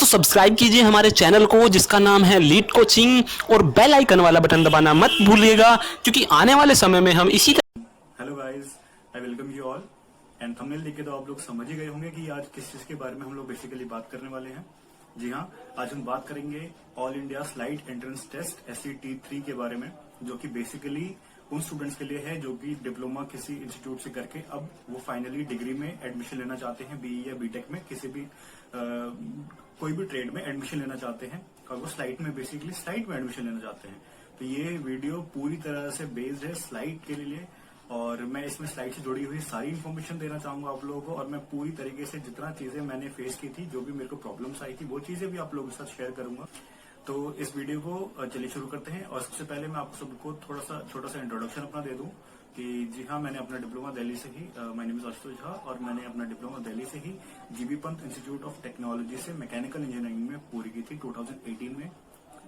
Subscribe कीजिए हमारे channel को जिसका नाम है लीड कोचिंग और बेल आइकन वाला बटन दबाना मत भूलिएगा क्योंकि आने वाले समय में हम इसी hello guys, I welcome you all. And thumbnail देख के तो आप लोग समझ ही गए होंगे कि आज किस चीज के बारे में हम लोग बेसिकली बात करने वाले हैं। जी हाँ, आज हम बात करेंगे all India slide entrance test SET3 के बारे में, जो कि बेसिकली उन स्टूडेंट्स के लिए है जो कि डिप्लोमा किसी इंस्टीट्यूट से करके अब वो फाइनली डिग्री में एडमिशन लेना चाहते हैं, BE या BTech में, किसी भी कोई भी ट्रेड में एडमिशन लेना चाहते हैं और वो स्लाइड में बेसिकली स्लाइड में एडमिशन लेना चाहते हैं। तो ये वीडियो पूरी तरह से बेस्ड है स्लाइड के लिए और मैं इसमें स्लाइड से जुड़ी हुई सारी इन्फॉर्मेशन देना चाहूंगा आप लोगों को। और मैं पूरी तरीके से जितना चीजें मैंने फेस की थी, जो भी मेरे को प्रॉब्लम्स आई थी, वो चीजें भी आप लोगों के साथ शेयर करूंगा। तो इस वीडियो को चलिए शुरू करते हैं। और सबसे पहले मैं आपको सबको छोटा सा इंट्रोडक्शन अपना दे दूं कि जी हाँ, मैंने अपना डिप्लोमा दिल्ली से ही, my name is Ashutosh Jha, और मैंने अपना डिप्लोमा दिल्ली से ही GB Pant institute of technology से मैकेनिकल इंजीनियरिंग में पूरी की थी 2018 में।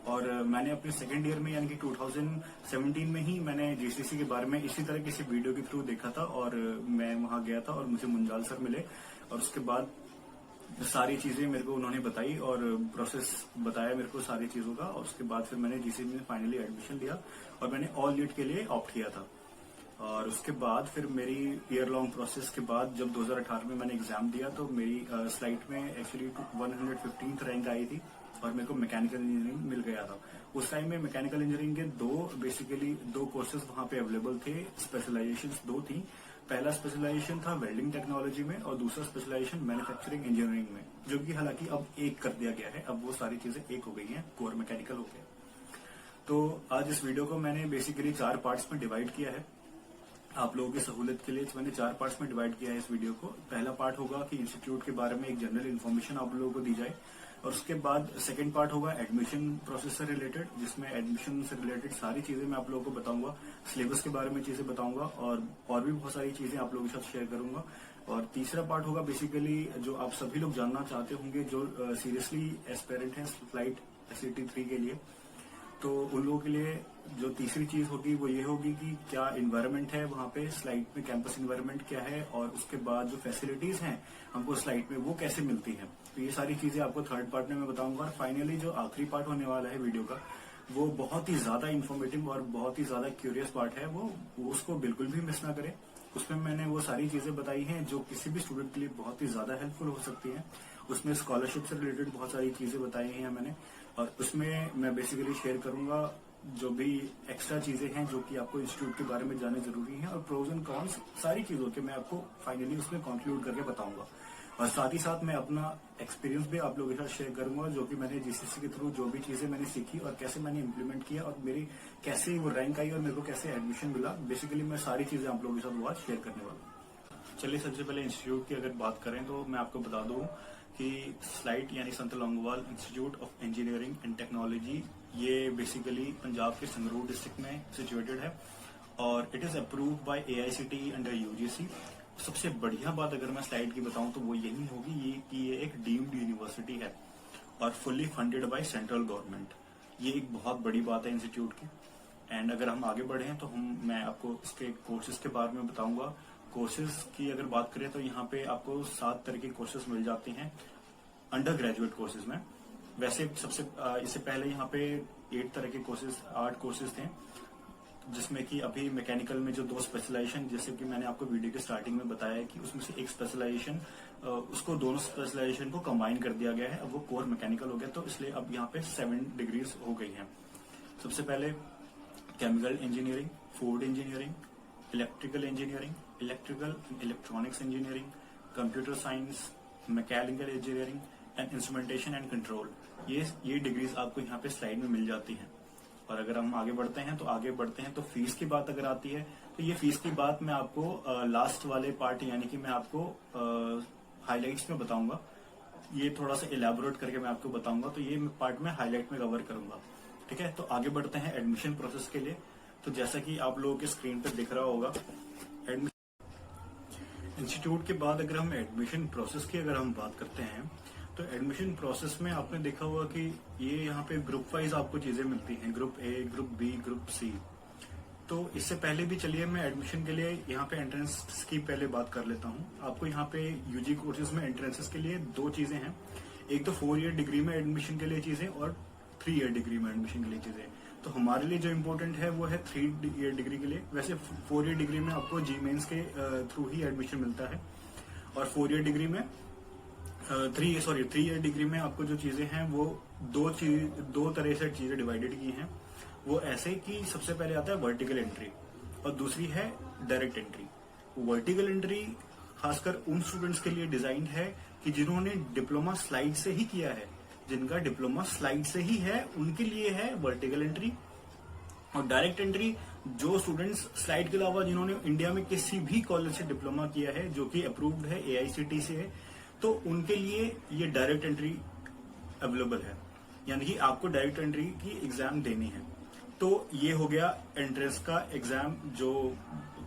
और मैंने अपने सेकेंड ईयर में यानी कि 2017 में ही मैंने GCC के बारे में इसी तरह किसी वीडियो के थ्रू देखा था और मैं वहां गया था और मुझे मुंजाल सर मिले और उसके बाद सारी चीजें मेरे को उन्होंने बताई और प्रोसेस बताया मेरे को सारी चीजों का। और उसके बाद फिर मैंने GCC में फाइनली एडमिशन लिया और मैंने ऑल लीड के लिए ऑप्ट किया था। और उसके बाद फिर मेरी ईयर लॉन्ग प्रोसेस के बाद जब 2018 में मैंने एग्जाम दिया तो मेरी स्लाइड में एक्चुअली 115th रैंक आई थी और मेरे को मैकेनिकल इंजीनियरिंग मिल गया था। उस टाइम में मैकेनिकल इंजीनियरिंग के दो कोर्सेज वहां पे अवेलेबल थे, स्पेशलाइजेशन दो थी। पहला स्पेशलाइजेशन था वेल्डिंग टेक्नोलॉजी में और दूसरा स्पेशलाइजेशन मैन्युफैक्चरिंग इंजीनियरिंग में, जो कि हालांकि अब एक कर दिया गया है। अब वो सारी चीजें एक हो गई हैं, कोर मैकेनिकल हो गया। तो आज इस वीडियो को मैंने बेसिकली 4 पार्ट्स में डिवाइड किया है आप लोगों की सहूलियत के लिए। मैंने 4 पार्ट्स में डिवाइड किया है इस वीडियो को। पहला पार्ट होगा कि इंस्टीट्यूट के बारे में एक जनरल इन्फॉर्मेशन आप लोगों को दी जाए, और उसके बाद सेकंड पार्ट होगा एडमिशन प्रोसेस से रिलेटेड, जिसमें एडमिशन से रिलेटेड सारी चीजें मैं आप लोगों को बताऊंगा, सिलेबस के बारे में चीजें बताऊंगा और भी बहुत सारी चीजें आप लोगों के साथ शेयर करूंगा। और तीसरा पार्ट होगा बेसिकली जो आप सभी लोग जानना चाहते होंगे, जो सीरियसली एस्पेरेंट हैं स्लाइड SET3 के लिए, तो उन लोगों के लिए जो तीसरी चीज होगी वो ये होगी कि क्या इन्वायरमेंट है वहां पे स्लाइड में, कैंपस इन्वायरमेंट क्या है, और उसके बाद जो फैसिलिटीज हैं हमको स्लाइड में वो कैसे मिलती हैं। तो ये सारी चीजें आपको थर्ड पार्ट में मैं बताऊंगा। और फाइनली जो आखिरी पार्ट होने वाला है वीडियो का, वो बहुत ही ज्यादा इन्फॉर्मेटिव और बहुत ही ज्यादा क्यूरियस पार्ट है, वो उसको बिल्कुल भी मिस ना करें। उसमें मैंने वो सारी चीजें बताई हैं जो किसी भी स्टूडेंट के लिए बहुत ही ज्यादा हेल्पफुल हो सकती हैं। उसमें स्कॉलरशिप से रिलेटेड बहुत सारी चीजें बताई हैं मैंने, और उसमें मैं बेसिकली शेयर करूंगा जो भी एक्स्ट्रा चीजें हैं जो कि आपको इंस्टीट्यूट के बारे में जानना जरूरी है, और प्रोज एंड कॉन्स सारी चीजों के मैं आपको फाइनली उसमें कंक्लूड करके बताऊंगा। और साथ ही साथ मैं अपना एक्सपीरियंस भी आप लोगों के साथ शेयर करूंगा, जो कि मैंने GCC के थ्रू जो भी चीजें मैंने सीखी और कैसे मैंने इम्प्लीमेंट किया और मेरी कैसे वो रैंक आई और मेरे को कैसे एडमिशन मिला। बेसिकली मैं सारी चीजें आप लोगों के साथ वो आज शेयर करने वाला हूँ। चलिए, सबसे पहले इंस्टीट्यूट की अगर बात करें तो मैं आपको बता दूं कि स्लाइड यानी संत Longowal institute of engineering and technology, ये बेसिकली पंजाब के संगरूर डिस्ट्रिक्ट में सिचुएटेड है और it is approved by AICTE under UGC। सबसे बढ़िया बात अगर मैं स्लाइड की बताऊं तो वो यही होगी कि ये एक डीम्ड यूनिवर्सिटी है और fully funded by central government. ये एक बहुत बड़ी बात है इंस्टीट्यूट की। एंड अगर हम आगे बढ़े तो मैं आपको इसके कोर्सेज के बारे में बताऊंगा। कोर्सेज की अगर बात करें तो यहाँ पे आपको 7 तरह के कोर्सेज मिल जाते हैं अंडर ग्रेजुएट कोर्सेज में। वैसे सबसे इससे पहले यहाँ पे 8 तरह के कोर्सेज, 8 कोर्सेज थे, जिसमें कि अभी मैकेनिकल में जो 2 स्पेशलाइजेशन, जैसे कि मैंने आपको वीडियो के स्टार्टिंग में बताया कि उसमें से एक स्पेशलाइजेशन, उसको दोनों स्पेशलाइजेशन को कंबाइन कर दिया गया है, अब वो कोर मैकेनिकल हो गया। तो इसलिए अब यहाँ पे 7 डिग्रीज हो गई हैं। सबसे पहले chemical engineering, food engineering, electrical engineering, electrical electronics engineering, computer science, mechanical engineering and instrumentation and control. ये डिग्रीज आपको यहाँ पे स्लाइड में मिल जाती हैं। और अगर हम आगे बढ़ते हैं तो फीस की बात अगर आती है तो ये फीस की बात मैं आपको लास्ट वाले पार्ट यानी कि मैं आपको हाइलाइट्स में बताऊंगा। ये थोड़ा सा इलेबोरेट करके मैं आपको बताऊंगा, तो ये पार्ट में हाईलाइट में कवर करूंगा। ठीक है, तो आगे बढ़ते हैं एडमिशन प्रोसेस के लिए। तो जैसा कि आप लोगों के स्क्रीन पर दिख रहा होगा, इंस्टीट्यूट के बाद अगर हम एडमिशन प्रोसेस की अगर हम बात करते हैं तो एडमिशन प्रोसेस में आपने देखा होगा कि ये यहाँ पे ग्रुप वाइज आपको चीजें मिलती हैं, group A, group B, group C। तो इससे पहले भी चलिए मैं एडमिशन के लिए यहाँ पे एंट्रेंस की पहले बात कर लेता हूँ। आपको यहाँ पे UG कोर्सेज में एंट्रेंसेस के लिए 2 चीजें हैं। एक तो 4 ईयर डिग्री में एडमिशन के लिए चीजें और 3 ईयर डिग्री में एडमिशन के लिए चीजें। तो हमारे लिए जो इम्पोर्टेंट है वो है 3 ईयर डिग्री के लिए। वैसे 4 ईयर डिग्री में आपको जी मेन्स के थ्रू ही एडमिशन मिलता है, और 4 ईयर डिग्री में 3 ईयर डिग्री में आपको जो चीजें हैं वो दो तरह से चीजें डिवाइडेड की हैं। वो ऐसे कि सबसे पहले आता है वर्टिकल एंट्री और दूसरी है डायरेक्ट एंट्री। वर्टिकल एंट्री खासकर उन स्टूडेंट्स के लिए डिजाइन है कि जिन्होंने डिप्लोमा स्लाइड से ही किया है, जिनका डिप्लोमा स्लाइड से ही है उनके लिए है वर्टिकल एंट्री। और डायरेक्ट एंट्री जो स्टूडेंट्स स्लाइड के अलावा जिन्होंने इंडिया में किसी भी कॉलेज से डिप्लोमा किया है जो कि अप्रूव्ड है, AICTE से है, तो उनके लिए ये डायरेक्ट एंट्री अवेलेबल है, यानी कि आपको डायरेक्ट एंट्री की एग्जाम देनी है। तो ये हो गया एंट्रेंस का एग्जाम जो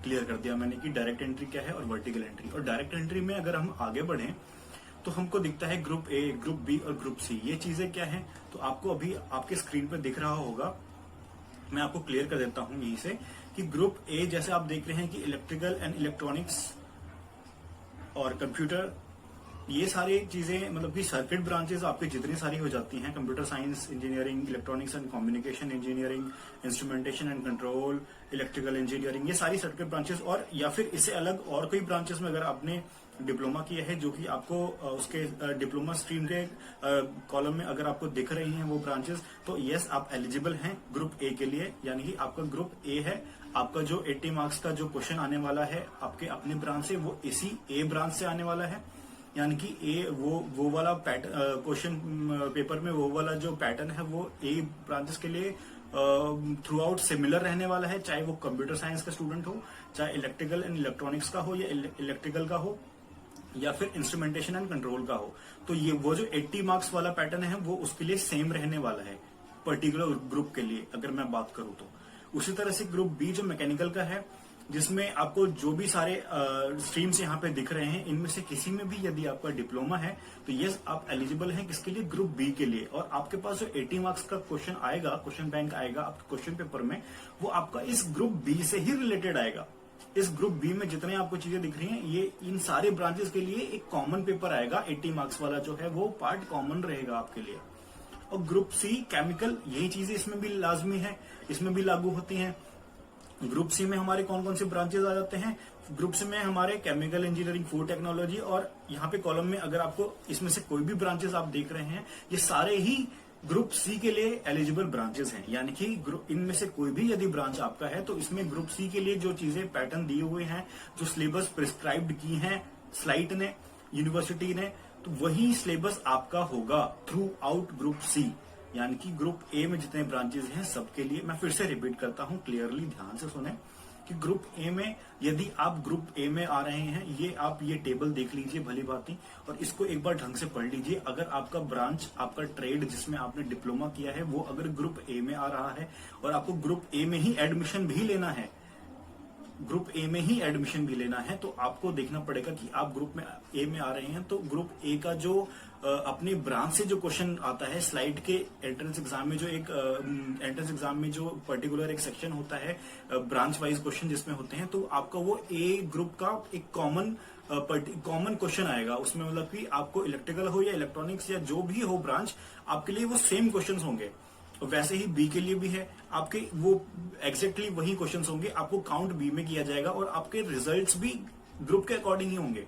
क्लियर कर दिया मैंने कि डायरेक्ट एंट्री क्या है और वर्टिकल एंट्री। और डायरेक्ट एंट्री में अगर हम आगे बढ़ें तो हमको दिखता है ग्रुप ए, ग्रुप बी और ग्रुप सी। ये चीजें क्या है तो आपको अभी आपके स्क्रीन पर दिख रहा होगा, मैं आपको क्लियर कर देता हूं यहीं से कि ग्रुप ए जैसे आप देख रहे हैं कि इलेक्ट्रिकल एंड इलेक्ट्रॉनिक्स और कंप्यूटर, ये सारी चीजें मतलब कि सर्किट ब्रांचेस आपकी जितनी सारी हो जाती हैं, computer science engineering, electronics and communication engineering, instrumentation and control, electrical engineering, ये सारी सर्किट ब्रांचेस। और या फिर इससे अलग और कोई ब्रांचेस में अगर आपने डिप्लोमा किया है जो कि आपको उसके डिप्लोमा स्ट्रीम के कॉलम में अगर आपको दिख रही हैं वो ब्रांचेस, तो यस आप एलिजिबल हैं ग्रुप ए के लिए। यानी कि आपका ग्रुप ए है, आपका जो 80 मार्क्स का जो क्वेश्चन आने वाला है आपके अपने ब्रांच से वो इसी ए ब्रांच से आने वाला है। यानी कि ए वो वाला क्वेश्चन पेपर में वो वाला जो पैटर्न है वो ए ब्रांचेस के लिए थ्रू आउट सिमिलर रहने वाला है, चाहे वो कंप्यूटर साइंस का स्टूडेंट हो, चाहे इलेक्ट्रिकल एंड इलेक्ट्रॉनिक्स का हो या इलेक्ट्रिकल का हो या फिर इंस्ट्रूमेंटेशन एंड कंट्रोल का हो। तो ये वो जो 80 मार्क्स वाला पैटर्न है वो उसके लिए सेम रहने वाला है पर्टिकुलर ग्रुप के लिए अगर मैं बात करूं तो। उसी तरह से ग्रुप बी जो मैकेनिकल का है, जिसमें आपको जो भी सारे स्ट्रीम्स यहाँ पे दिख रहे हैं इनमें से किसी में भी यदि आपका डिप्लोमा है तो यस आप एलिजिबल हैं किसके लिए, ग्रुप बी के लिए। और आपके पास जो 80 मार्क्स का क्वेश्चन आएगा, क्वेश्चन बैंक आएगा आपके क्वेश्चन पेपर में, वो आपका इस ग्रुप बी से ही रिलेटेड आएगा। इस ग्रुप बी में जितने आपको चीजें दिख रही हैं ये इन सारे ब्रांचेस के लिए एक कॉमन पेपर आएगा। 80 मार्क्स वाला जो है वो पार्ट कॉमन रहेगा आपके लिए। और ग्रुप सी केमिकल, यही चीजें इसमें भी लाजमी है, इसमें भी लागू होती हैं। ग्रुप सी में हमारे कौन कौन से ब्रांचेस आ जाते हैं, ग्रुप सी में हमारे केमिकल इंजीनियरिंग, फूड टेक्नोलॉजी, और यहाँ पे कॉलम में अगर आपको इसमें से कोई भी ब्रांचेस आप देख रहे हैं ये सारे ही ग्रुप सी के लिए एलिजिबल ब्रांचेस हैं। यानी कि इनमें से कोई भी यदि ब्रांच आपका है तो इसमें ग्रुप सी के लिए जो चीजें पैटर्न दिए हुए हैं, जो सिलेबस प्रिस्क्राइब्ड की हैं स्लाइड ने, यूनिवर्सिटी ने, तो वही सिलेबस आपका होगा थ्रू आउट ग्रुप सी। यानी कि ग्रुप ए में जितने ब्रांचेस हैं सबके लिए, मैं फिर से रिपीट करता हूं, क्लियरली ध्यान से सुने कि ग्रुप ए में यदि आप ग्रुप ए में आ रहे हैं, ये आप ये टेबल देख लीजिए भली भांति और इसको एक बार ढंग से पढ़ लीजिए। अगर आपका ब्रांच, आपका ट्रेड जिसमें आपने डिप्लोमा किया है वो अगर ग्रुप ए में आ रहा है और आपको ग्रुप ए में ही एडमिशन भी लेना है, ग्रुप ए में ही एडमिशन भी लेना है, तो आपको देखना पड़ेगा कि आप ग्रुप में ए में आ रहे हैं तो ग्रुप ए का जो अपने ब्रांच से जो क्वेश्चन आता है स्लाइड के एंट्रेंस एग्जाम में, जो एक एंट्रेंस एग्जाम में जो पर्टिकुलर एक सेक्शन होता है ब्रांच वाइज क्वेश्चन जिसमें होते हैं, तो आपका वो ए ग्रुप का एक कॉमन क्वेश्चन आएगा उसमें। मतलब कि आपको इलेक्ट्रिकल हो या इलेक्ट्रॉनिक्स या जो भी हो ब्रांच, आपके लिए वो सेम क्वेश्चन होंगे। वैसे ही बी के लिए भी है, आपके वो एग्जैक्टली वही क्वेश्चंस होंगे, आपको काउंट बी में किया जाएगा और आपके रिजल्ट्स भी ग्रुप के अकॉर्डिंग ही होंगे।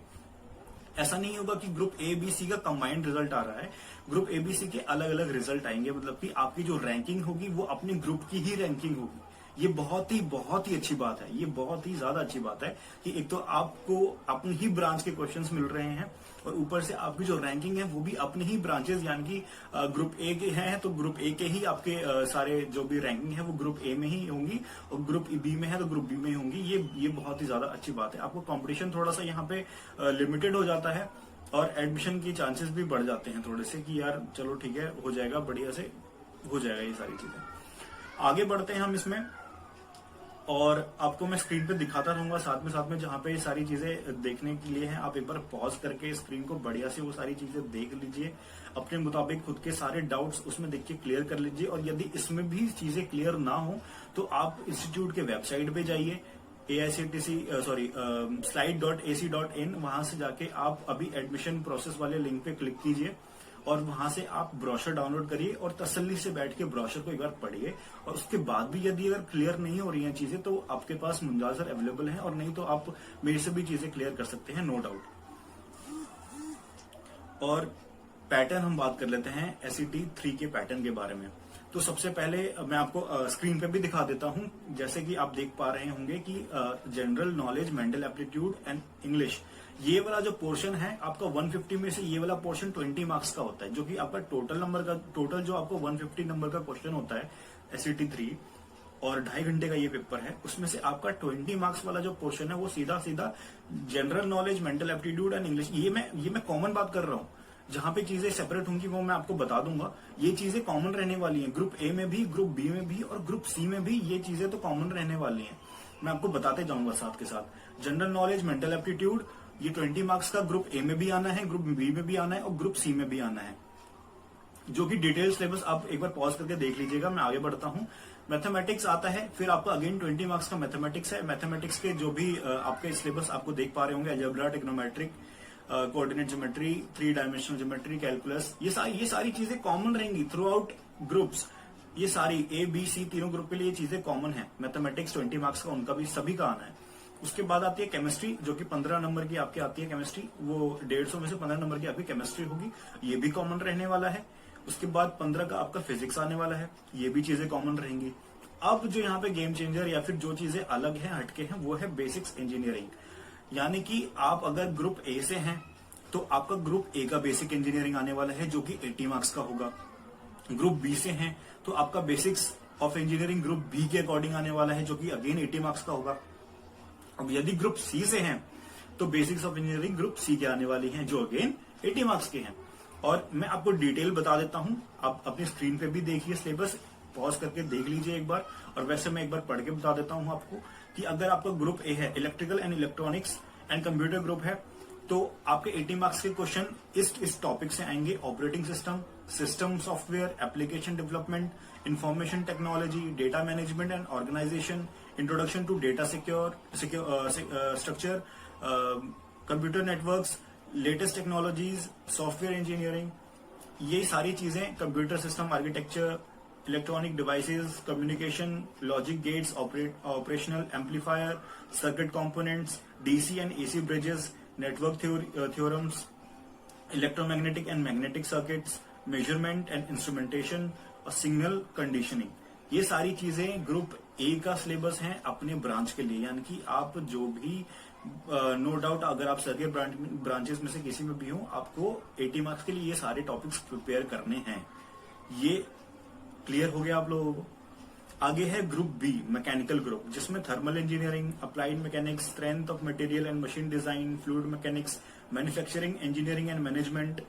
ऐसा नहीं होगा कि ग्रुप ए बी सी का कंबाइंड रिजल्ट आ रहा है, ग्रुप ए बी सी के अलग अलग रिजल्ट आएंगे। मतलब कि आपकी जो रैंकिंग होगी वो अपने ग्रुप की ही रैंकिंग होगी। ये बहुत ही अच्छी बात है, ये बहुत ही ज्यादा अच्छी बात है कि एक तो आपको अपनी ही ब्रांच के क्वेश्चंस मिल रहे हैं और ऊपर से आपकी जो रैंकिंग है वो भी अपनी ही ब्रांचेस, यानी कि ग्रुप ए के हैं तो ग्रुप ए के ही आपके सारे जो भी रैंकिंग है वो ग्रुप ए में ही होंगी और ग्रुप बी में है तो ग्रुप बी में ही होंगी। ये बहुत ही ज्यादा अच्छी बात है। आपको कॉम्पिटिशन थोड़ा सा यहाँ पे लिमिटेड हो जाता है और एडमिशन की चांसेस भी बढ़ जाते हैं थोड़े से कि यार चलो ठीक है, हो जाएगा, बढ़िया से हो जाएगा ये सारी चीजें। आगे बढ़ते हैं हम इसमें और आपको मैं स्क्रीन पे दिखाता रहूंगा साथ में जहां पे ये सारी चीजें देखने के लिए हैं। आप एक बार पॉज करके स्क्रीन को बढ़िया से वो सारी चीजें देख लीजिए, अपने मुताबिक खुद के सारे डाउट्स उसमें देख के क्लियर कर लीजिए। और यदि इसमें भी चीजें क्लियर ना हो तो आप इंस्टीट्यूट के वेबसाइट पे जाइए, slide.ac.in, वहां से जाके आप अभी एडमिशन प्रोसेस वाले लिंक पे क्लिक कीजिए और वहां से आप ब्रोशर डाउनलोड करिए और तसल्ली से बैठ के ब्रोशर को एक बार पढ़िए। और उसके बाद भी यदि अगर क्लियर नहीं हो रही हैं चीजें तो आपके पास मुंजाज सर अवेलेबल है, और नहीं तो आप मेरे से भी चीजें क्लियर कर सकते हैं, नो डाउट। और पैटर्न हम बात कर लेते हैं SET 3 के पैटर्न के बारे में। तो सबसे पहले मैं आपको स्क्रीन पे भी दिखा देता हूं, जैसे कि आप देख पा रहे होंगे कि general knowledge, mental aptitude and English, ये वाला जो पोर्शन है आपका 150 में से ये वाला पोर्शन 20 मार्क्स का होता है, जो कि आपका टोटल जो आपको 150 नंबर का क्वेश्चन होता है SET 3 और 2.5 घंटे का ये पेपर है, उसमें से आपका 20 मार्क्स वाला जो पोर्शन है वो सीधा सीधा general knowledge, mental aptitude and English, ये मैं कॉमन बात कर रहा हूँ। जहां पे चीजें सेपरेट होंगी वो मैं आपको बता दूंगा। ये चीजें कॉमन रहने वाली हैं, ग्रुप ए में भी, ग्रुप बी में भी और ग्रुप सी में भी ये चीजें तो कॉमन रहने वाली हैं। मैं आपको बताते जाऊंगा साथ के साथ। जनरल नॉलेज, मेंटल एप्टीट्यूड, ये 20 मार्क्स का ग्रुप ए में भी आना है, ग्रुप बी में भी आना है और ग्रुप सी में भी आना है, जो कि डिटेल सिलेबस आप एक बार पॉज करके देख लीजिएगा। मैं आगे बढ़ता हूं। मैथमेटिक्स आता है, फिर आपका अगेन 20 मार्क्स का मैथमेटिक्स है। मैथमेटिक्स के जो भी आपके सिलेबस आपको देख पा रहे होंगे, algebra, trigonometric, coordinate geometry, 3 dimensional geometry, calculus, ये सारी चीजें कॉमन रहेंगी थ्रू आउट ग्रुप्स। ये सारी A, B, C तीनों ग्रुप के लिए ये चीजें कॉमन है। मैथमेटिक्स 20 मार्क्स का उनका भी सभी का आना है। उसके बाद आती है केमिस्ट्री, जो कि 15 नंबर की आपकी आती है केमिस्ट्री, वो 150 में से 15 नंबर की आपकी केमिस्ट्री होगी, ये भी कॉमन रहने वाला है। उसके बाद 15 का आपका फिजिक्स आने वाला है, ये भी चीजें कॉमन रहेंगी। अब जो यहाँ पे गेम चेंजर या फिर जो चीजें अलग हैं, हटके हैं, वो है बेसिक्स इंजीनियरिंग। यानी कि आप अगर ग्रुप ए से हैं तो आपका ग्रुप ए का बेसिक इंजीनियरिंग आने वाला है, जो कि 80 मार्क्स का होगा। ग्रुप बी से हैं तो आपका basics of engineering group B के अकॉर्डिंग आने वाला है, जो कि अगेन 80 मार्क्स का होगा। अब यदि ग्रुप सी से हैं तो basics of engineering group C के आने वाली हैं, जो अगेन 80 मार्क्स के हैं। और मैं आपको डिटेल बता देता हूं, आप अपनी स्क्रीन पे भी देखिए सिलेबस, पॉज करके देख लीजिए एक बार। और वैसे मैं एक बार पढ़ के बता देता हूं आपको कि अगर आपका ग्रुप ए है, electrical and electronics and computer group है, तो आपके 80 मार्क्स के क्वेश्चन इस टॉपिक से आएंगे। Operating system, system software, application development, information technology, data management and organization, introduction to data structure, computer networks, latest technologies, software engineering, ये सारी चीजें, computer system architecture, electronic devices, communication, logic gates, operational amplifier, circuit components, DC and AC bridges, network theorems, electromagnetic and magnetic circuits, measurement and instrumentation और signal conditioning, ये सारी चीजें group A का syllabus है अपने ब्रांच के लिए। यानी कि आप जो भी नो डाउट अगर आप सर के ब्रांचेस में से किसी में भी हो, आपको 80 मार्क्स के लिए ये सारे टॉपिक्स प्रिपेयर करने हैं। ये क्लियर हो गया आप लोगों को। आगे है ग्रुप बी, मैकेनिकल ग्रुप, जिसमें thermal engineering, applied mechanics, strength of material and machine design, fluid mechanics, manufacturing engineering and management,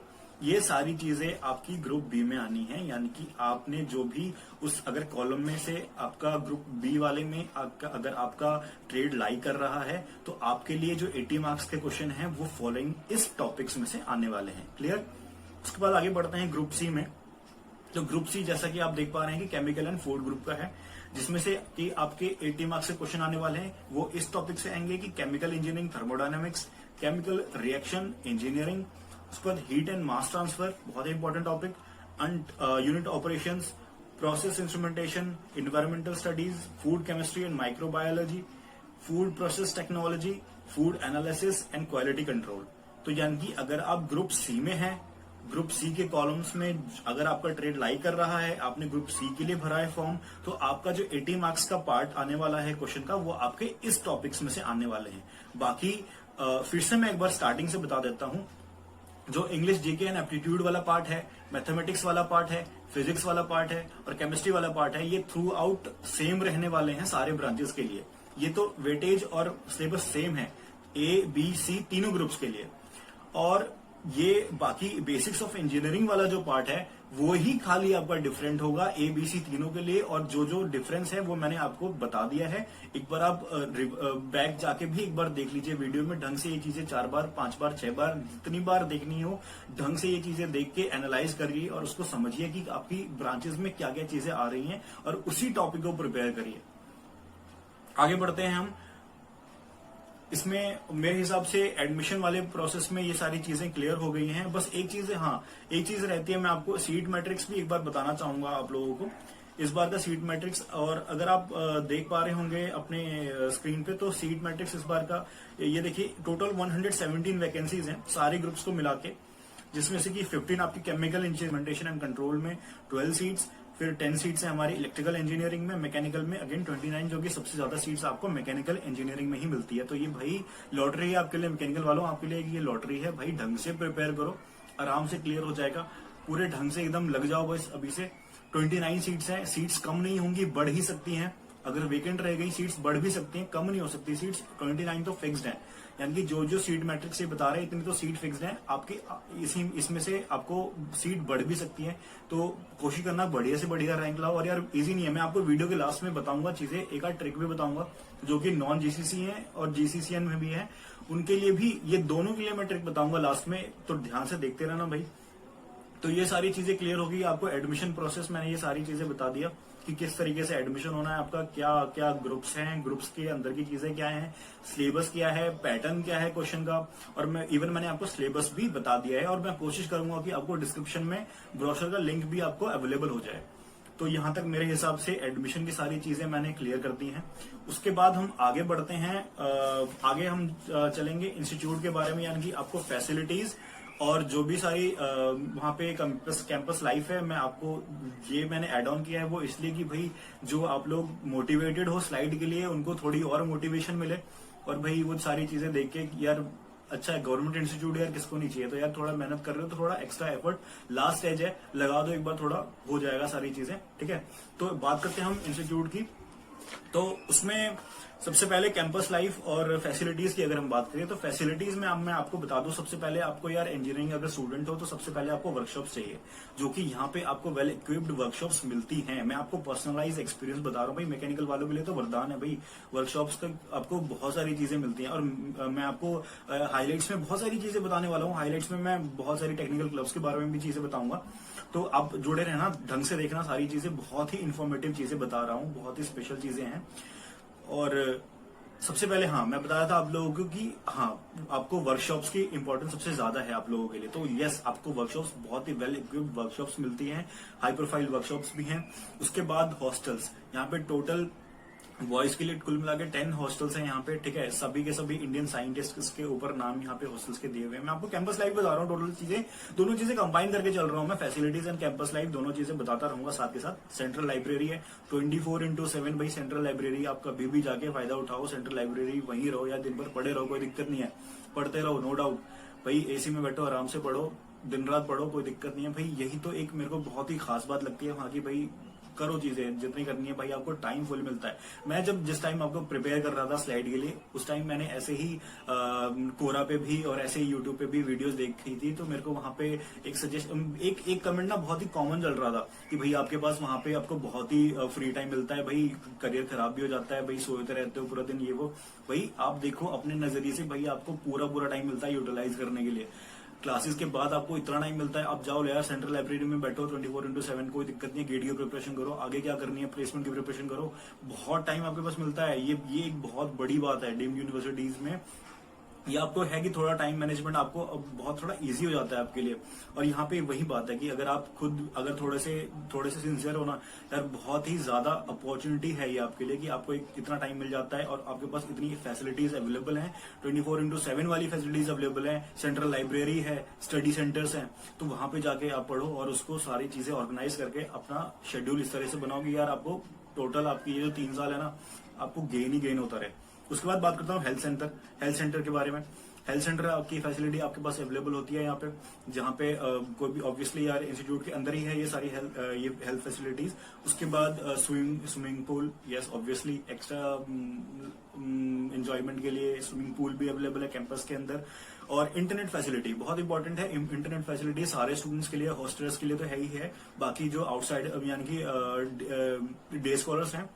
ये सारी चीजें आपकी ग्रुप बी में आनी है। यानी कि आपने जो भी उस अगर कॉलम में से आपका ग्रुप बी वाले में अगर आपका ट्रेड लाई कर रहा है, तो आपके लिए जो 80 मार्क्स के क्वेश्चन हैं वो फॉलोइंग इस टॉपिक्स में से आने वाले हैं। क्लियर। उसके बाद आगे बढ़ते हैं ग्रुप सी में। तो ग्रुप सी जैसा कि आप देख पा रहे हैं कि केमिकल एंड फूड ग्रुप का है, जिसमें से कि आपके 80 मार्क्स से क्वेश्चन आने वाले हैं। वो इस टॉपिक से आएंगे कि chemical engineering, thermodynamics, chemical reaction engineering, उसके बाद हीट एंड मास ट्रांसफर, बहुत ही important topic, unit operations, process instrumentation, environmental studies, food chemistry and microbiology, food process technology, food analysis and quality control. तो यानी कि अगर आप ग्रुप सी में हैं, ग्रुप सी के कॉलम्स में अगर आपका ट्रेड लाई कर रहा है, आपने ग्रुप सी के लिए भरा है फॉर्म, तो आपका जो 80 मार्क्स का पार्ट आने वाला है क्वेश्चन का, वो आपके इस टॉपिक्स में से आने वाले हैं। बाकी फिर से मैं एक बार स्टार्टिंग से बता देता हूं, जो इंग्लिश, जीके एंड एप्टीट्यूड वाला पार्ट है, मैथमेटिक्स वाला पार्ट है, फिजिक्स वाला पार्ट है और केमिस्ट्री वाला पार्ट है, ये थ्रू आउट सेम रहने वाले हैं सारे ब्रांचेस के लिए। ये तो वेटेज और सिलेबस सेम है A, B, C तीनों ग्रुप्स के लिए। और ये बाकी बेसिक्स ऑफ इंजीनियरिंग वाला जो पार्ट है वो ही खाली आपका डिफरेंट होगा A, B, C तीनों के लिए। और जो डिफरेंस है वो मैंने आपको बता दिया है। एक बार आप बैक जाके भी एक बार देख लीजिए वीडियो में, ढंग से ये चीजें 4 बार 5 बार 6 बार जितनी बार देखनी हो, ढंग से ये चीजें देख के एनालाइज करिए और उसको समझिए कि आपकी ब्रांचेस में क्या क्या चीजें आ रही हैं और उसी टॉपिक को प्रिपेयर करिए। आगे बढ़ते हैं हम इसमें मेरे हिसाब से एडमिशन वाले प्रोसेस में ये सारी चीजें क्लियर हो गई हैं। बस एक चीज है, हाँ एक चीज रहती है, मैं आपको सीट मैट्रिक्स भी एक बार बताना चाहूंगा आप लोगों को, इस बार का सीट मैट्रिक्स। और अगर आप देख पा रहे होंगे अपने स्क्रीन पे, तो सीट मैट्रिक्स इस बार का ये देखिए, टोटल 117 वैकेंसीज हैं सारे ग्रुप्स को मिला के, जिसमें से कि 15 आपकी केमिकल इंस्ट्रूमेंटेशन एंड कंट्रोल में 12 सीट्स, फिर 10 सीट्स हैं हमारी इलेक्ट्रिकल इंजीनियरिंग में, मैकेनिकल में अगेन 29, जो कि सबसे ज्यादा सीट्स आपको मैकेनिकल इंजीनियरिंग में ही मिलती है। तो ये भाई लॉटरी है आपके लिए, मैकेनिकल वालों आपके लिए ये लॉटरी है भाई। ढंग से प्रिपेयर करो, आराम से क्लियर हो जाएगा, पूरे ढंग से एकदम लग जाओ बस अभी से। 29 सीट्स हैं, सीट्स कम नहीं होंगी, बढ़ ही सकती हैं। अगर वेकेंट रह गई सीट्स बढ़ भी सकती हैं, कम नहीं हो सकती सीट्स। 29 तो फिक्स्ड है, यानी कि जो सीट मैट्रिक्स से बता रहे हैं इतनी तो सीट फिक्स्ड है आपकी। इसमें से आपको सीट बढ़ भी सकती है, तो कोशिश करना बढ़िया से बढ़िया रैंक लाओ। और यार इजी नहीं है, मैं आपको वीडियो के लास्ट में बताऊंगा चीजें, एक आध ट्रिक भी बताऊंगा जो कि नॉन जीसीसी है और जीसीसीएन में भी है, उनके लिए भी, ये दोनों के लिए मैं ट्रिक बताऊंगा लास्ट में, तो ध्यान से देखते रहना भाई। तो ये सारी चीजें क्लियर होगी आपको। एडमिशन प्रोसेस मैंने ये सारी चीजें बता दिया कि किस तरीके से एडमिशन होना है आपका, क्या क्या ग्रुप्स हैं, ग्रुप्स के अंदर की चीजें क्या हैं, सिलेबस क्या है, पैटर्न क्या है क्वेश्चन का, और मैंने आपको सिलेबस भी बता दिया है। और मैं कोशिश करूंगा कि आपको डिस्क्रिप्शन में ब्रोशर का लिंक भी आपको अवेलेबल हो जाए। तो यहां तक मेरे हिसाब से एडमिशन की सारी चीजें मैंने क्लियर कर दी हैं। उसके बाद हम आगे बढ़ते हैं, आगे हम चलेंगे इंस्टीट्यूट के बारे में, यानी कि आपको फैसिलिटीज और जो भी सारी वहां पे कैंपस लाइफ है, मैं आपको ये मैंने ऐड ऑन किया है वो इसलिए कि भाई जो आप लोग मोटिवेटेड हो स्लाइड के लिए, उनको थोड़ी और मोटिवेशन मिले। और भाई वो सारी चीजें देख के यार अच्छा है, गवर्नमेंट इंस्टीट्यूट यार किसको नहीं चाहिए, तो यार थोड़ा मेहनत कर रहे हो तो थोड़ा एक्स्ट्रा एफर्ट लास्ट स्टेज है, लगा दो एक बार, थोड़ा हो जाएगा सारी चीजें, ठीक है। तो बात करते हैं हम इंस्टीट्यूट की। तो उसमें सबसे पहले कैंपस लाइफ और फैसिलिटीज की अगर हम बात करें, तो फैसिलिटीज में मैं आपको बता दूं, सबसे पहले आपको यार इंजीनियरिंग अगर स्टूडेंट हो तो सबसे पहले आपको वर्कशॉप्स चाहिए, जो कि यहाँ पे आपको वेल इक्विप्ड वर्कशॉप्स मिलती हैं। मैं आपको पर्सनलाइज एक्सपीरियंस बता रहा हूँ भाई, मैकेनिकल वालों के लिए तो वरदान है भाई, वर्कशॉप्स का आपको बहुत सारी चीजें मिलती हैं। और मैं आपको हाईलाइट्स में बहुत सारी चीजें बताने वाला हूँ, हाईलाइट्स में मैं बहुत सारी टेक्निकल क्लब्स के बारे में भी चीजें बताऊंगा, तो आप जुड़े रहना, ढंग से देखना, सारी चीजें बहुत ही इन्फॉर्मेटिव चीजें बता रहा हूँ, बहुत ही स्पेशल चीजें हैं। और सबसे पहले हाँ मैं बताया था आप लोगों को कि हाँ आपको वर्कशॉप्स की इंपॉर्टेंस सबसे ज्यादा है आप लोगों के लिए। तो यस, आपको वर्कशॉप्स बहुत ही वेल इक्विप्ड वर्कशॉप्स मिलती हैं, हाई प्रोफाइल वर्कशॉप्स भी हैं। उसके बाद हॉस्टल्स, यहाँ पे टोटल बॉयज के लिए कुल मिला के 10 हॉस्टल्स हैं यहाँ पे, ठीक है। सभी के सभी इंडियन साइंटिस्ट के ऊपर नाम यहाँ पे हॉस्टल्स के दिए हुए हैं। मैं आपको कैंपस लाइफ बता रहा हूँ, टोटल चीजें, दोनों चीजें कंबाइन करके चल रहा हूँ मैं, फैसिलिटीज एंड कैंपस लाइफ दोनों चीजें बताता रहूंगा साथ के साथ। सेंट्रल लाइब्रेरी है 24/7 भाई, सेंट्रल लाइब्रेरी आप कभी भी जाके फायदा उठाओ, सेंट्रल लाइब्रेरी वहीं रहो या दिन भर पढ़े रहो, कोई दिक्कत नहीं है, पढ़ते रहो नो डाउट भाई, एसी में बैठो आराम से पढ़ो, दिन रात पढ़ो, कोई दिक्कत नहीं है भाई। यही तो एक मेरे को बहुत ही खास बात लगती है वहां की भाई, करो चीजें जितनी करनी है भाई, आपको टाइम फुल मिलता है। मैं जिस टाइम आपको प्रिपेयर कर रहा था स्लाइड के लिए, उस टाइम मैंने ऐसे ही कोरा पे भी और ऐसे ही यूट्यूब पे भी वीडियोस देखी थी, तो मेरे को वहां पे एक कमेंट ना बहुत ही कॉमन चल रहा था कि भाई आपके पास वहां पे आपको बहुत ही फ्री टाइम मिलता है भाई, करियर खराब भी हो जाता है भाई, सोते रहते हो पूरा दिन, ये वो। भाई आप देखो अपने नजरिए से, भाई आपको पूरा टाइम मिलता है यूटिलाइज करने के लिए। क्लासेस के बाद आपको इतना टाइम मिलता है, आप जाओ यार सेंट्रल लाइब्रेरी में बैठो 24/7, कोई दिक्कत नहीं है, गेट की प्रिपरेशन करो, आगे क्या करनी है प्लेसमेंट की प्रिपरेशन करो, बहुत टाइम आपके पास मिलता है। ये एक बहुत बड़ी बात है डीम्ड यूनिवर्सिटीज में, ये आपको है कि थोड़ा टाइम मैनेजमेंट आपको अब बहुत थोड़ा इजी हो जाता है आपके लिए। और यहाँ पे वही बात है कि अगर आप खुद अगर थोड़े से सिंसियर हो ना यार, बहुत ही ज्यादा अपॉर्चुनिटी है ये आपके लिए कि आपको इतना टाइम मिल जाता है और आपके पास इतनी फैसिलिटीज अवेलेबल हैं, 24/7 वाली फैसिलिटीज अवेलेबल है, सेंट्रल लाइब्रेरी है, स्टडी सेंटर्स हैं, तो वहां पे जाके आप पढ़ो और उसको सारी चीजें ऑर्गेनाइज करके अपना शेड्यूल इस तरह से बनाओ कि यार आपको टोटल आपकी ये जो 3 साल है ना, आपको गेन ही गेन होता रहे। उसके बाद बात करता हूँ हेल्थ सेंटर के बारे में। हेल्थ सेंटर आपकी फैसिलिटी आपके पास अवेलेबल होती है यहाँ पे, जहाँ पे कोई भी ऑब्वियसली यार इंस्टीट्यूट के अंदर ही है ये सारी हेल्थ फैसिलिटीज। उसके बाद swimming pool, yes obviously extra enjoyment के लिए स्विमिंग पूल भी अवेलेबल है कैंपस के अंदर। और इंटरनेट फैसिलिटी बहुत इंपॉर्टेंट है, इंटरनेट फैसिलिटी सारे स्टूडेंट्स के लिए, हॉस्टलर्स के लिए तो है ही है, बाकी जो आउटसाइड यानी कि डे स्कॉलर्स हैं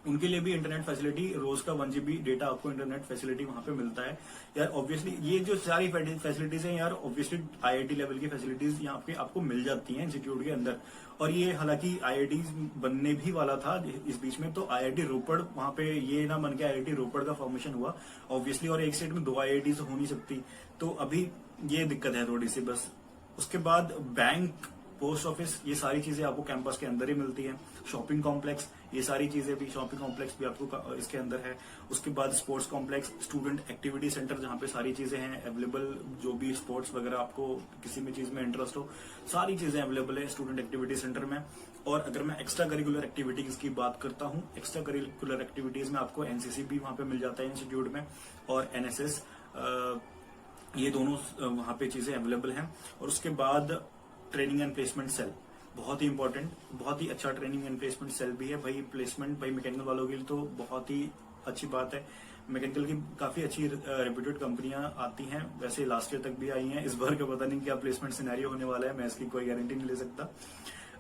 उनके लिए भी इंटरनेट फैसिलिटी, रोज का 1 GB डेटा आपको इंटरनेट फैसिलिटी वहां पे मिलता है यार। ऑब्वियसली ये जो सारी फैसिलिटीज हैं यार, ऑब्वियसली IIT लेवल की फैसिलिटीज यहाँ पे आपको मिल जाती हैं इंस्टीट्यूट के अंदर। और ये हालांकि IIT बनने भी वाला था इस बीच में, तो IIT रोपड़ वहां पे ये ना बन के IIT रोपड़ का फॉर्मेशन हुआ ऑब्वियसली, और एक स्टेट में 2 IIT हो नहीं सकती, तो अभी ये दिक्कत है थोड़ी सी बस। उसके बाद बैंक, पोस्ट ऑफिस, ये सारी चीजें आपको कैंपस के अंदर ही मिलती हैं। शॉपिंग कॉम्प्लेक्स, ये सारी चीजें भी, शॉपिंग कॉम्प्लेक्स भी आपको इसके अंदर है। उसके बाद sports complex, student activity centre जहाँ पे सारी चीजें हैं अवेलेबल, जो भी स्पोर्ट्स वगैरह आपको किसी भी चीज में इंटरेस्ट हो, सारी चीजें अवेलेबल है स्टूडेंट एक्टिविटी सेंटर में। और अगर मैं एक्स्ट्रा करिकुलर एक्टिविटीज की बात करता हूँ, एक्स्ट्रा करिकुलर एक्टिविटीज में आपको NCC भी वहां पे मिल जाता है इंस्टीट्यूट में, और NSS, ये दोनों वहां पे चीजें अवेलेबल हैं। और उसके बाद ट्रेनिंग एंड प्लेसमेंट सेल, बहुत ही इंपॉर्टेंट, बहुत ही अच्छा ट्रेनिंग एंड प्लेसमेंट सेल भी है भाई। प्लेसमेंट भाई मैकेनिकल वालों के लिए तो बहुत ही अच्छी बात है। मैकेनिकल की काफी अच्छी रेप्यूटेड कंपनियां आती हैं, वैसे लास्ट ईयर तक भी आई हैं। इस बार का पता नहीं क्या प्लेसमेंट सिनेरियो होने वाला है, मैं इसकी कोई गारंटी नहीं ले सकता,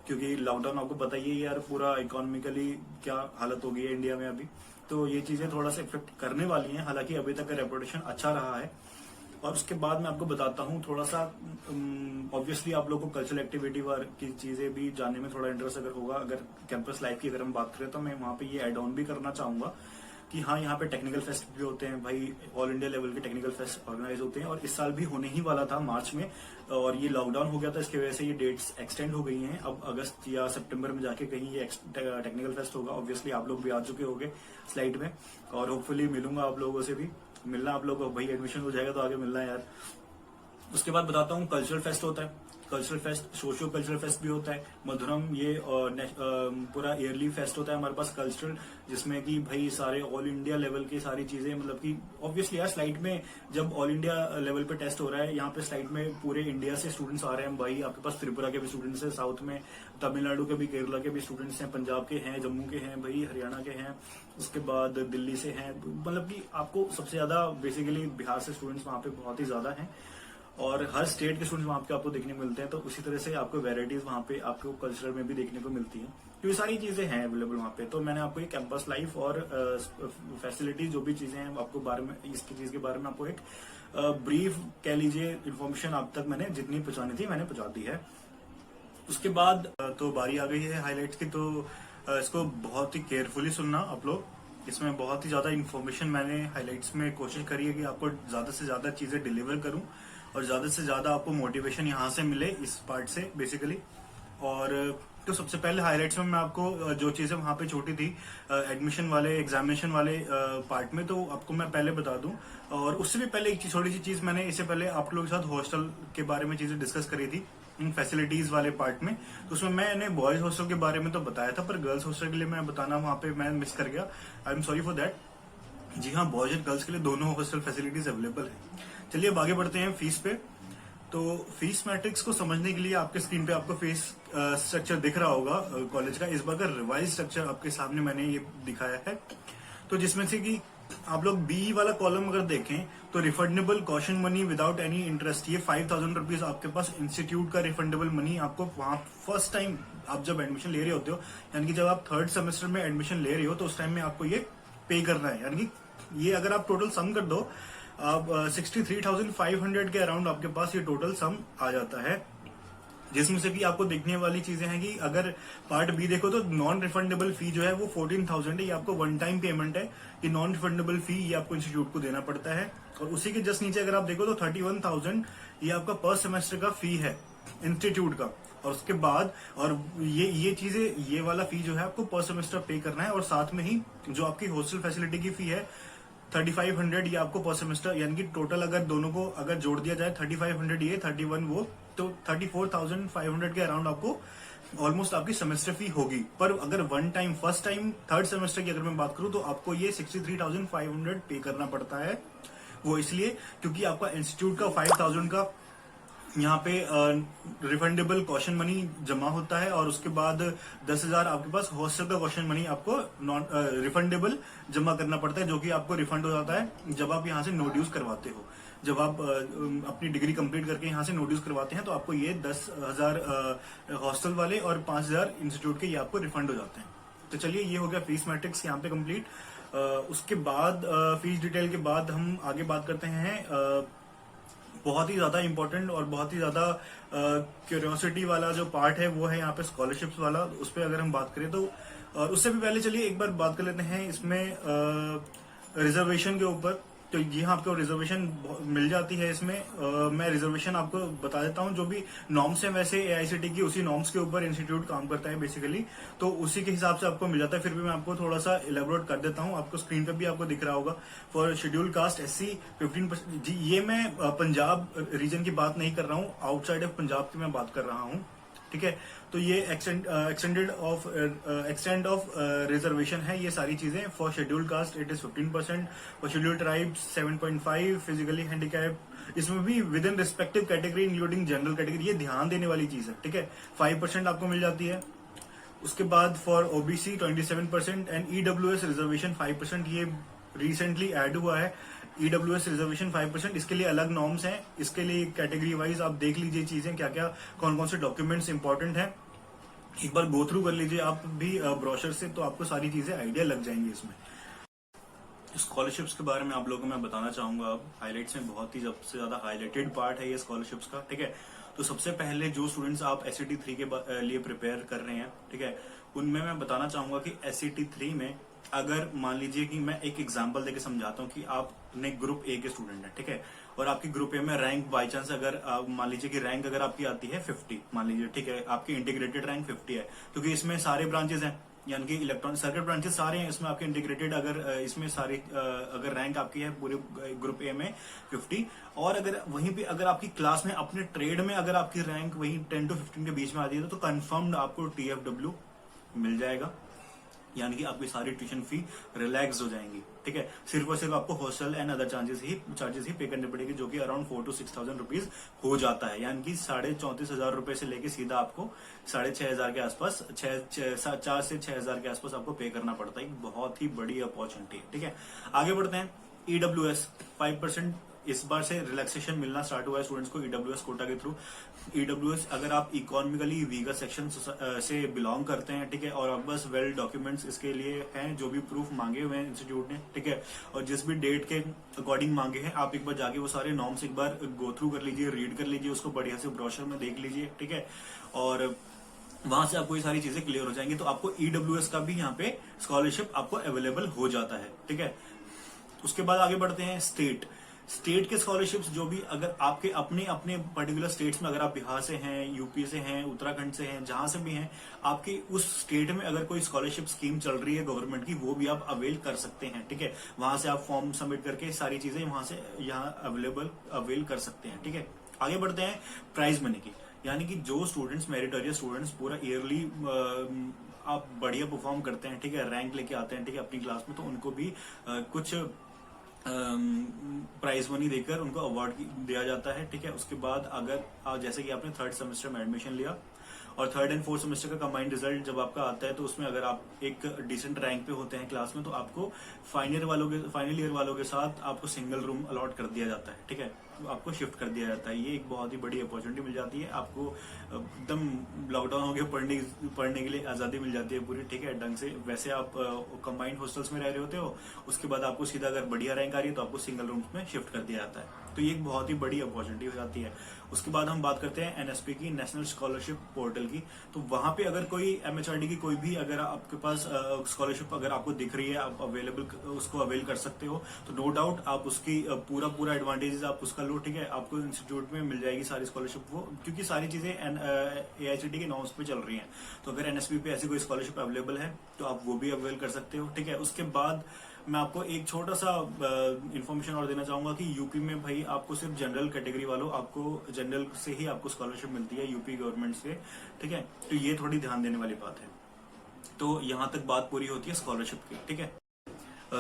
क्योंकि लॉकडाउन आपको पता ही है यार, पूरा इकोनॉमिकली क्या हालत हो गई है इंडिया में अभी, तो ये चीजें थोड़ा सा इफेक्ट करने वाली हैं। हालांकि अभी तक का रेपुटेशन अच्छा रहा है। और उसके बाद मैं आपको बताता हूँ थोड़ा सा, ऑब्वियसली आप लोगों को कल्चरल एक्टिविटी की चीजें भी जानने में थोड़ा इंटरेस्ट अगर होगा, अगर कैंपस लाइफ की अगर हम बात करें, तो मैं वहां पे ये एड ऑन भी करना चाहूंगा कि हाँ, यहाँ पे टेक्निकल फेस्ट भी होते हैं भाई, ऑल इंडिया लेवल के टेक्निकल फेस्ट ऑर्गेनाइज होते हैं। और इस साल भी होने ही वाला था मार्च में, और ये लॉकडाउन हो गया था, इसकी वजह से ये डेट्स एक्सटेंड हो गई हैं। अब अगस्त या सितंबर में जाके कहीं ये टेक्निकल फेस्ट होगा। ऑब्वियसली आप लोग भी आ चुके होंगे स्लाइड में, और होपफुली मिलूंगा आप लोगों से भी। मिलना आप लोगों को भाई, एडमिशन हो जाएगा तो आगे मिलना है यार। उसके बाद बताता हूँ, कल्चरल फेस्ट होता है, cultural fest, socio cultural fest भी होता है, मधुरम, ये पूरा ईयरली फेस्ट होता है हमारे पास कल्चरल, जिसमें कि भाई सारे ऑल इंडिया लेवल की सारी चीजें, मतलब कि ऑब्वियसली यार स्लाइड में जब ऑल इंडिया लेवल पे टेस्ट हो रहा है, यहाँ पे स्लाइड में पूरे इंडिया से स्टूडेंट्स आ रहे हैं भाई। आपके पास त्रिपुरा के भी स्टूडेंट्स हैं, साउथ में तमिलनाडु के भी, केरला के भी स्टूडेंट्स हैं, पंजाब के हैं, जम्मू के हैं भाई, हरियाणा के हैं, उसके बाद दिल्ली से हैं, मतलब कि आपको सबसे ज्यादा बेसिकली बिहार से स्टूडेंट्स वहां पे बहुत ही ज्यादा हैं, और हर स्टेट के स्टूडेंट्स वहां पे आपको देखने को मिलते हैं। तो उसी तरह से आपको वैरायटीज वहां पे आपको कल्चरल में भी देखने को मिलती हैं, तो ये सारी चीजें हैं अवेलेबल वहां पे। तो मैंने आपको एक कैंपस लाइफ और फैसिलिटीज जो भी चीजें हैं आपको बारे में, इसकी चीज के बारे में आपको एक ब्रीफ कह लीजिए इन्फॉर्मेशन अब तक मैंने जितनी पहुंचानी थी मैंने पहुंचा दी है। उसके बाद तो बारी आ गई है हाईलाइट्स की, तो इसको बहुत ही केयरफुली सुनना आप लोग। इसमें बहुत ही ज्यादा इन्फॉर्मेशन मैंने हाईलाइट्स में कोशिश करी है कि आपको ज्यादा से ज्यादा चीजें डिलीवर करूं, और ज्यादा से ज्यादा आपको मोटिवेशन यहाँ से मिले इस पार्ट से बेसिकली। और तो सबसे पहले हाईलाइट्स में मैं आपको जो चीजें वहां पे छोटी थी एडमिशन वाले, एग्जामिनेशन वाले पार्ट में, तो आपको मैं पहले बता दूं। और उससे भी पहले एक छोटी सी चीज, मैंने इससे पहले आप लोगों के साथ हॉस्टल के बारे में चीजें डिस्कस करी थी फैसिलिटीज वाले पार्ट में, तो उसमें मैंने बॉयज हॉस्टल के बारे में तो बताया था, पर गर्ल्स हॉस्टल के लिए मैं बताना वहां पे मैं मिस कर गया, I am sorry for that. जी हाँ, बॉयज एंड गर्ल्स के लिए दोनों हॉस्टल फैसिलिटीज अवेलेबल है। चलिए अब आगे बढ़ते हैं फीस पे। तो फीस मैट्रिक्स को समझने के लिए आपके स्क्रीन पे आपको फीस स्ट्रक्चर दिख रहा होगा कॉलेज का। इस बार का रिवाइज स्ट्रक्चर आपके सामने मैंने ये दिखाया है, तो जिसमें से कि आप लोग बी वाला कॉलम अगर देखें तो refundable caution money without any interest, ये 5000 रुपीज आपके पास इंस्टीट्यूट का रिफंडेबल मनी आपको वहां फर्स्ट टाइम आप जब एडमिशन ले रहे होते हो, यानी कि जब आप 3rd सेमेस्टर में एडमिशन ले रहे हो, तो उस टाइम में आपको ये पे करना है। यानी कि ये अगर आप टोटल सम कर दो, आप 63,500 के अराउंड आपके पास ये टोटल सम आ जाता है, जिसमें से भी आपको देखने वाली चीजें हैं कि अगर पार्ट बी देखो तो नॉन रिफंडेबल फी जो है वो 14,000 है, ये आपको वन टाइम पेमेंट है। ये नॉन रिफंडेबल फी ये आपको इंस्टीट्यूट को देना पड़ता है। और उसी के जस्ट नीचे अगर आप देखो तो 31,000 ये आपका पर सेमेस्टर का फी है इंस्टीट्यूट का। और उसके बाद और ये चीजें, ये वाला फी जो है आपको पर सेमेस्टर पे करना है, और साथ में ही जो आपकी हॉस्टल फैसिलिटी की फी है 3500 ये आपको पर सेमेस्टर, यानी कि टोटल अगर दोनों को अगर जोड़ दिया जाए 3500 ये 31 वो, तो 34,500 के अराउंड आपको ऑलमोस्ट आपकी सेमेस्टर फी होगी। पर अगर one time first time 3rd semester की अगर मैं बात करूं तो आपको ये 63,500 पे करना पड़ता है। वो इसलिए क्योंकि आपका इंस्टीट्यूट का 5,000 का यहाँ पे रिफंडेबल कॉशन मनी जमा होता है, और उसके बाद 10,000 आपके पास हॉस्टल का कॉशन मनी आपको नॉन रिफंडेबल जमा करना पड़ता है, जो कि आपको रिफंड हो जाता है जब आप यहाँ से नो ड्यूज करवाते हो। जब आप अपनी डिग्री कंप्लीट करके यहाँ से नो ड्यूज करवाते हैं तो आपको ये 10,000 हॉस्टल वाले और 5,000 इंस्टीट्यूट के ये आपको रिफंड हो जाते हैं। तो चलिए, ये हो गया फीस मैट्रिक्स यहाँ पे कंप्लीट। उसके बाद फीस डिटेल के बाद हम आगे बात करते हैं बहुत ही ज्यादा इंपॉर्टेंट और बहुत ही ज्यादा क्यूरियोसिटी वाला जो पार्ट है वो है यहाँ पे स्कॉलरशिप्स वाला। उस पर अगर हम बात करें तो उससे भी पहले चलिए एक बार बात कर लेते हैं इसमें रिजर्वेशन के ऊपर। तो ये आपको रिजर्वेशन मिल जाती है इसमें। मैं रिजर्वेशन आपको बता देता हूँ, जो भी नॉर्म्स है वैसे एआईसीटी की उसी नॉर्म्स के ऊपर इंस्टीट्यूट काम करता है बेसिकली, तो उसी के हिसाब से आपको मिल जाता है। फिर भी मैं आपको थोड़ा सा इलेबोरेट कर देता हूँ, आपको स्क्रीन पर भी आपको दिख रहा होगा। For schedule caste SC 15%। जी, ये मैं पंजाब रीजन की बात नहीं कर रहा हूँ, आउटसाइड ऑफ पंजाब की मैं बात कर रहा हूँ, ठीक है। तो ये एक्सटेंड ऑफ रिजर्वेशन है ये सारी चीजें। For schedule caste it is 15%, for schedule tribes 7.5, physically handicap इसमें भी with in respective category including general category, ये ध्यान देने वाली चीज है, ठीक है। 5% आपको मिल जाती है। उसके बाद for OBC 27% and EWS reservation 5%, ये रिसेंटली ऐड हुआ है। ईडब्ल्यूएस रिजर्वेशन 5%, इसके लिए अलग नॉर्म्स हैं, इसके लिए कैटेगरी वाइज आप देख लीजिए चीजें क्या क्या, कौन कौन से डॉक्यूमेंट्स इंपॉर्टेंट हैं, एक बार गो थ्रू कर लीजिए आप भी ब्रोशर से, तो आपको सारी चीजें आइडिया लग जाएंगी इसमें। स्कॉलरशिप्स के बारे में आप लोगों को मैं बताना चाहूंगा अब हाइलाइट्स में, बहुत ही सबसे ज्यादा हाईलाइटेड पार्ट है ये स्कॉलरशिप्स का, ठीक है। तो सबसे पहले जो स्टूडेंट्स आप SCT 3 के लिए प्रिपेयर कर रहे हैं, ठीक है, उनमें मैं बताना चाहूंगा कि SCT 3 में अगर मान लीजिए कि मैं एक एग्जांपल देके समझाता हूँ कि आपने ग्रुप A के स्टूडेंट है, ठीक है, और आपकी ग्रुप A में रैंक बाई चांस अगर मान लीजिए कि रैंक अगर आपकी आती है 50 मान लीजिए, ठीक है, आपकी इंटीग्रेटेड रैंक 50 है, क्योंकि इसमें सारे ब्रांचेस हैं, यानी कि इलेक्ट्रॉनिक सर्किट ब्रांचेस सारे हैं इसमें आपके इंटीग्रेटेड। अगर इसमें सारे अगर रैंक आपकी है पूरे ग्रुप A में 50, और अगर वहीं पे अगर आपकी क्लास में अपने ट्रेड में अगर आपकी रैंक वही 10 to 15 के बीच में आती है तो कंफर्म्ड आपको TFW मिल जाएगा, यानी कि आपकी सारी ट्यूशन फी रिलैक्स हो जाएंगी, ठीक है। सिर्फ और सिर्फ आपको हॉस्टल एंड अदर चार्जेस ही पे करने पड़ेगी, जो कि अराउंड 4 to 6,000 रुपीज हो जाता है, यानी कि 34,500 रुपए से लेके सीधा आपको 6,500 के आसपास 4 से 6,000 के आसपास आपको पे करना पड़ता है। बहुत ही बड़ी अपॉर्चुनिटी है, ठीक है। आगे बढ़ते हैं। EWS 5% इस बार से रिलैक्सेशन मिलना स्टार्ट हुआ है स्टूडेंट्स को EWS कोटा के थ्रू। EWS अगर आप इकोनॉमिकली वीकर सेक्शन से बिलोंग करते हैं, ठीक है, और आप बस वेल डॉक्यूमेंट्स इसके लिए हैं, जो भी प्रूफ मांगे हुए हैं इंस्टीट्यूट ने, ठीक है, और जिस भी डेट के अकॉर्डिंग मांगे हैं, आप एक बार जाके वो सारे नॉर्म्स एक बार गो थ्रू कर लीजिए, रीड कर लीजिए, उसको बढ़िया से ब्रोशर में देख लीजिए, ठीक है, और वहां से आपको ये सारी चीजें क्लियर हो जाएंगी, तो आपको EWS का भी यहाँ पे स्कॉलरशिप आपको अवेलेबल हो जाता है, ठीक है। उसके बाद आगे बढ़ते हैं स्टेट के स्कॉलरशिप्स, जो भी अगर आपके अपने अपने पर्टिकुलर स्टेट्स में, अगर आप बिहार से हैं, यूपी से हैं, उत्तराखंड से हैं, जहां से भी हैं, आपकी उस स्टेट में अगर कोई स्कॉलरशिप स्कीम चल रही है गवर्नमेंट की, वो भी आप अवेल कर सकते हैं, ठीक है। वहां से आप फॉर्म सबमिट करके सारी चीजें वहां से यहाँ अवेल कर सकते हैं, ठीक है। आगे बढ़ते हैं प्राइज मनी की, यानी कि जो स्टूडेंट्स मेरिटोरियस स्टूडेंट्स पूरा ईयरली आप बढ़िया परफॉर्म करते हैं, ठीक है, रैंक लेके आते हैं, ठीक है, अपनी क्लास में, तो उनको भी कुछ प्राइज मनी देकर उनको अवार्ड दिया जाता है, ठीक है। उसके बाद अगर जैसे कि आपने 3rd सेमेस्टर में एडमिशन लिया और 3rd and 4th सेमेस्टर का कंबाइंड रिजल्ट जब आपका आता है, तो उसमें अगर आप एक डिसेंट रैंक पे होते हैं क्लास में, तो आपको फाइनल ईयर वालों के साथ आपको सिंगल रूम अलॉट कर दिया जाता है, ठीक है, तो आपको शिफ्ट कर दिया जाता है। ये एक बहुत ही बड़ी अपॉर्चुनिटी मिल जाती है आपको, एकदम लॉकडाउन हो गया, पढ़ने के लिए आजादी मिल जाती है पूरी, ठीक है, ढंग से। वैसे आप कंबाइंड हॉस्टल्स में रह रहे होते हो, उसके बाद आपको सीधा अगर बढ़िया रैंक आ रही है तो आपको सिंगल रूम्स में शिफ्ट कर दिया जाता है, तो ये एक बहुत ही बड़ी अपॉर्चुनिटी हो जाती है। उसके बाद हम बात करते हैं NSP की, नेशनल स्कॉलरशिप पोर्टल की। तो वहां पे अगर कोई MHRD की कोई भी अगर आपके पास स्कॉलरशिप अगर आपको दिख रही है, आप उसको अवेल कर सकते हो, तो नो डाउट आप उसकी पूरा एडवांटेजेस आप उसका लो, ठीक है। आपको इंस्टीट्यूट में मिल जाएगी सारी स्कॉलरशिप, वो क्योंकि सारी चीजें AICTE के नॉर्म्स पे चल रही हैं, तो अगर NSP पे ऐसी कोई स्कॉलरशिप अवेलेबल है तो आप वो भी अवेल कर सकते हो, ठीक है। उसके बाद मैं आपको एक छोटा सा इन्फॉर्मेशन और देना चाहूंगा कि यूपी में भाई आपको सिर्फ जनरल कैटेगरी वालों, आपको जनरल से ही आपको स्कॉलरशिप मिलती है यूपी गवर्नमेंट से, ठीक है, तो ये थोड़ी ध्यान देने वाली बात है। तो यहां तक बात पूरी होती है स्कॉलरशिप की, ठीक है।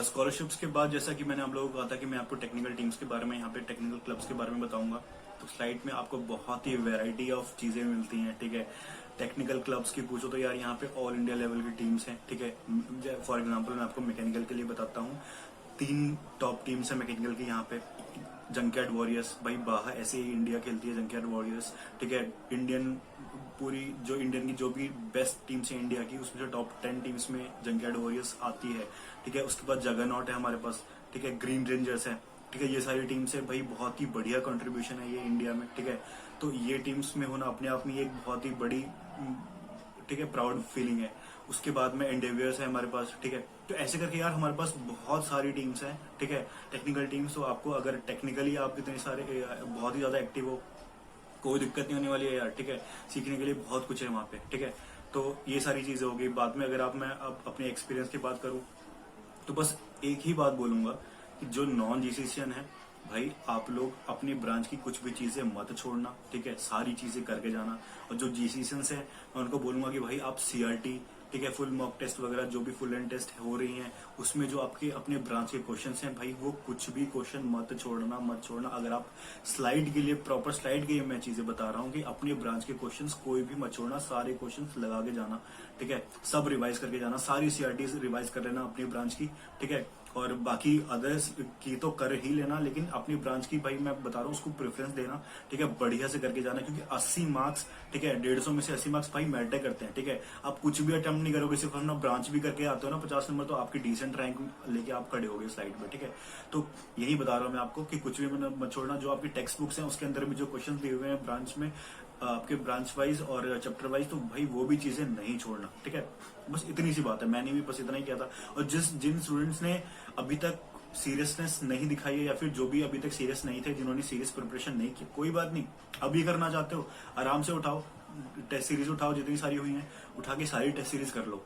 स्कॉलरशिप्स के बाद जैसा कि मैंने आप लोगों को कहा था कि मैं आपको टेक्निकल टीम्स के बारे में, यहाँ पे टेक्निकल क्लब्स के बारे में बताऊंगा, तो स्लाइड में आपको बहुत ही वैरायटी ऑफ चीजें मिलती हैं, ठीक है। टेक्निकल क्लब्स की पूछो तो यार यहाँ पे ऑल इंडिया लेवल की टीम्स हैं, ठीक है। फॉर एग्जांपल मैं आपको मैकेनिकल के लिए बताता हूँ, 3 टॉप टीम्स है मैकेनिकल की यहाँ पे। जंकयार्ड वॉरियर्स, भाई बाहर ऐसे ही इंडिया खेलती है जंकयार्ड वॉरियर्स, ठीक है। इंडियन पूरी जो इंडियन की जो भी बेस्ट टीम्स है इंडिया की, उसमें से टॉप 10 टीम्स में जंकयार्ड वॉरियर्स आती है, ठीक है। उसके बाद जगरनॉट है हमारे पास, ठीक है, ग्रीन रेंजर्स है, ठीक है। ये सारी टीम्स है भाई, बहुत ही बढ़िया कंट्रीब्यूशन है ये इंडिया में, ठीक है। तो ये टीम्स में होना अपने आप में एक बहुत ही बड़ी, ठीक है, प्राउड फीलिंग है। उसके बाद में एंडेवियर्स है हमारे पास, ठीक है। तो ऐसे करके यार हमारे पास बहुत सारी टीम्स हैं, ठीक है, टेक्निकल टीम्स। तो आपको अगर टेक्निकली आप इतने सारे बहुत ही ज्यादा एक्टिव हो, कोई दिक्कत नहीं होने वाली है यार, ठीक है। सीखने के लिए बहुत कुछ है वहां पे, ठीक है। तो ये सारी चीजें हो गई। बाद में अगर मैं अपने एक्सपीरियंस की बात करूं तो बस एक ही बात बोलूंगा कि जो नॉन जीसीसीएन है भाई, आप लोग अपनी ब्रांच की कुछ भी चीजें मत छोड़ना, ठीक है, सारी चीजें करके जाना। और जो जीसीसीएन है मैं उनको बोलूंगा कि भाई आप सीआरटी, ठीक है, फुल मॉक टेस्ट वगैरह जो भी फुल एंड टेस्ट हो रही हैं, उसमें जो आपके अपने ब्रांच के क्वेश्चंस हैं भाई, वो कुछ भी क्वेश्चन मत छोड़ना। अगर आप स्लाइड के लिए प्रॉपर स्लाइड के लिए मैं चीजें बता रहा हूँ कि अपने ब्रांच के क्वेश्चंस कोई भी मत छोड़ना, सारे क्वेश्चंस लगा के जाना, ठीक है। सब रिवाइज करके जाना, सारी सीआरटीज रिवाइज कर लेना अपनी ब्रांच की, ठीक है। और बाकी अदर्स की तो कर ही लेना, लेकिन अपनी ब्रांच की भाई मैं बता रहा हूँ उसको प्रेफरेंस देना, ठीक है, बढ़िया से करके जाना। क्योंकि 80 मार्क्स, ठीक है, 150 में से 80 मार्क्स भाई मैटर करते हैं, ठीक है। आप कुछ भी अटेम्प्ट नहीं करोगे, सिर्फ अपना ब्रांच भी करके आते हो ना 50 नंबर, तो आपकी डिसेंट रैंक लेके आप खड़े होगे स्लाइड पे, ठीक है। तो यही बता रहा हूँ मैं आपको कि कुछ भी मत छोड़ना। जो आपकी टेक्स्ट बुक्स हैं उसके अंदर भी जो क्वेश्चन दिए हुए हैं ब्रांच में, आपके ब्रांच वाइज और चैप्टर वाइज, तो भाई वो भी चीजें नहीं छोड़ना, ठीक है। बस इतनी सी बात है, मैंने भी बस इतना ही किया था। और जिन स्टूडेंट्स ने अभी तक सीरियसनेस नहीं दिखाई है, या फिर जो भी अभी तक सीरियस नहीं थे, जिन्होंने सीरियस प्रिपरेशन नहीं की, कोई बात नहीं, अभी करना चाहते हो आराम से उठाओ, टेस्ट सीरीज उठाओ, जितनी सारी हुई हैं उठा के सारी टेस्ट सीरीज कर लो,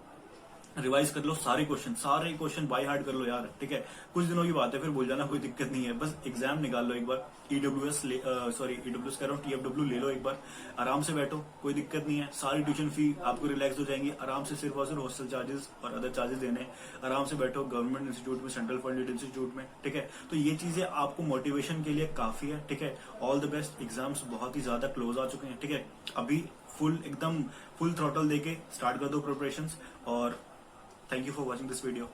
रिवाइज कर लो, सारे क्वेश्चन बाय हार्ट कर लो यार, ठीक है। कुछ दिनों की बात है, फिर भूल जाना, कोई दिक्कत नहीं है। बस एग्जाम निकाल लो एक बार, ईडब्ल्यूएस कह रहा हूँ, टीएफडब्ल्यू ले लो एक बार, आराम से बैठो, कोई दिक्कत नहीं है। सारी ट्यूशन फी आपको रिलैक्स हो जाएंगी, आराम से सिर्फ और सिर्फ हॉस्टल चार्जेस और अदर चार्जेस देने हैं। आराम से बैठो गवर्नमेंट इंस्टीट्यूट में, सेंट्रल फंडेड इंस्टीट्यूट में, ठीक है। तो ये चीजें आपको मोटिवेशन के लिए काफी है, ठीक है। All the best. एग्जाम्स बहुत ही ज्यादा क्लोज आ चुके हैं, ठीक है। अभी एकदम फुल थ्रॉटल देके स्टार्ट कर दो प्रिपरेशंस। और thank you for watching this video.